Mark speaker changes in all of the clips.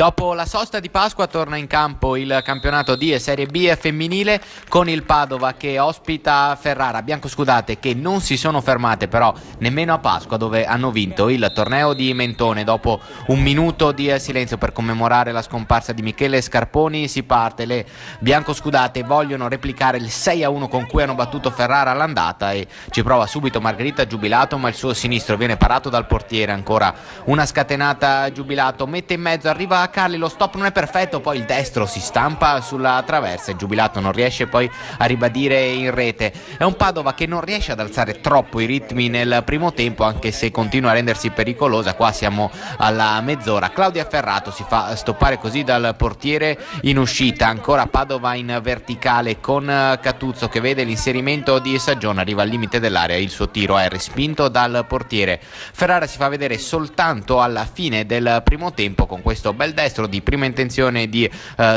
Speaker 1: Dopo la sosta di Pasqua torna in campo il campionato di Serie B femminile con il Padova che ospita Ferrara. Biancoscudate che non si sono fermate però nemmeno a Pasqua, dove hanno vinto il torneo di Mentone. Dopo un minuto di silenzio per commemorare la scomparsa di Michele Scarponi si parte. Le biancoscudate vogliono replicare il 6-1 con cui hanno battuto Ferrara all'andata e ci prova subito Margherita Giubilato, ma il suo sinistro viene parato dal portiere. Ancora una scatenata Giubilato, mette in mezzo, arriva Carli, lo stop non è perfetto, poi il destro si stampa sulla traversa e Giubilato non riesce poi a ribadire in rete. È un Padova che non riesce ad alzare troppo i ritmi nel primo tempo, anche se continua a rendersi pericolosa. Qua siamo alla mezz'ora. Claudia Ferrato si fa stoppare così dal portiere in uscita. Ancora Padova in verticale con Catuzzo che vede l'inserimento di Saggione, arriva al limite dell'area, il suo tiro è respinto dal portiere. Ferrara si fa vedere soltanto alla fine del primo tempo con questo bel destro di prima intenzione di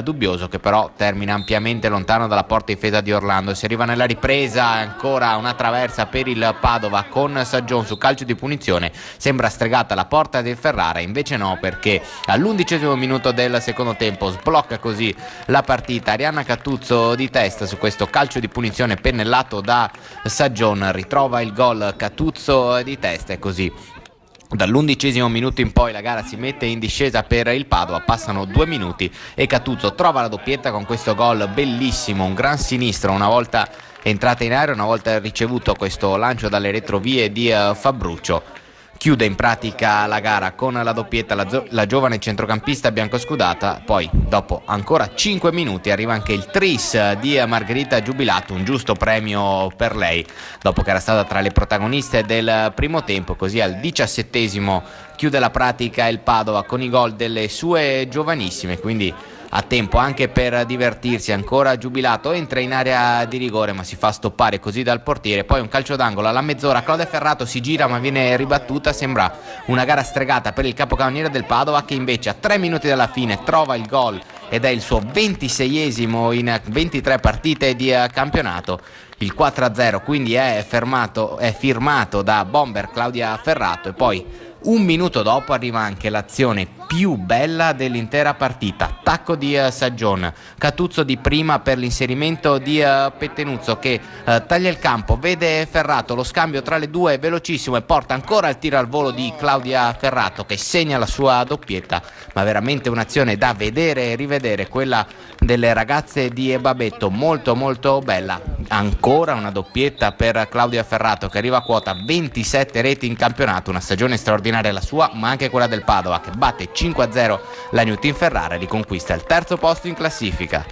Speaker 1: Dubbioso, che però termina ampiamente lontano dalla porta difesa di Orlando. Si arriva nella ripresa, ancora una traversa per il Padova con Saggione su calcio di punizione, sembra stregata la porta del Ferrara, invece no, perché all'11° minuto del secondo tempo sblocca così la partita Arianna Catuzzo di testa su questo calcio di punizione pennellato da Saggione, ritrova il gol Catuzzo di testa e così dall'11° minuto in poi la gara si mette in discesa per il Padova. Passano 2 minuti e Catuzzo trova la doppietta con questo gol bellissimo, un gran sinistro una volta entrata in aria, una volta ricevuto questo lancio dalle retrovie di Fabruccio. Chiude in pratica la gara con la doppietta la giovane centrocampista biancoscudata. Poi dopo ancora 5 minuti arriva anche il tris di Margherita Giubilato, un giusto premio per lei dopo che era stata tra le protagoniste del primo tempo. Così al 17° chiude la pratica il Padova con i gol delle sue giovanissime, quindi a tempo anche per divertirsi. Ancora Giubilato entra in area di rigore ma si fa stoppare così dal portiere. Poi un calcio d'angolo alla mezz'ora, Claudia Ferrato si gira ma viene ribattuta. Sembra una gara stregata per il capocannoniere del Padova, che invece a 3 minuti dalla fine trova il gol ed è il suo 26° in 23 partite di campionato. Il 4-0 quindi è firmato da bomber Claudia Ferrato. E poi un minuto dopo arriva anche l'azione più bella dell'intera partita, attacco di Saggione, Catuzzo di prima per l'inserimento di Pettenuzzo che taglia il campo, vede Ferrato, lo scambio tra le due è velocissimo e porta ancora il tiro al volo di Claudia Ferrato che segna la sua doppietta. Ma veramente un'azione da vedere e rivedere, quella delle ragazze di Babetto, molto molto bella. Ancora una doppietta per Claudia Ferrato che arriva a quota 27 reti in campionato, una stagione straordinaria la sua ma anche quella del Padova, che batte 5-0 la Newton Ferrara e riconquista il 3° posto in classifica.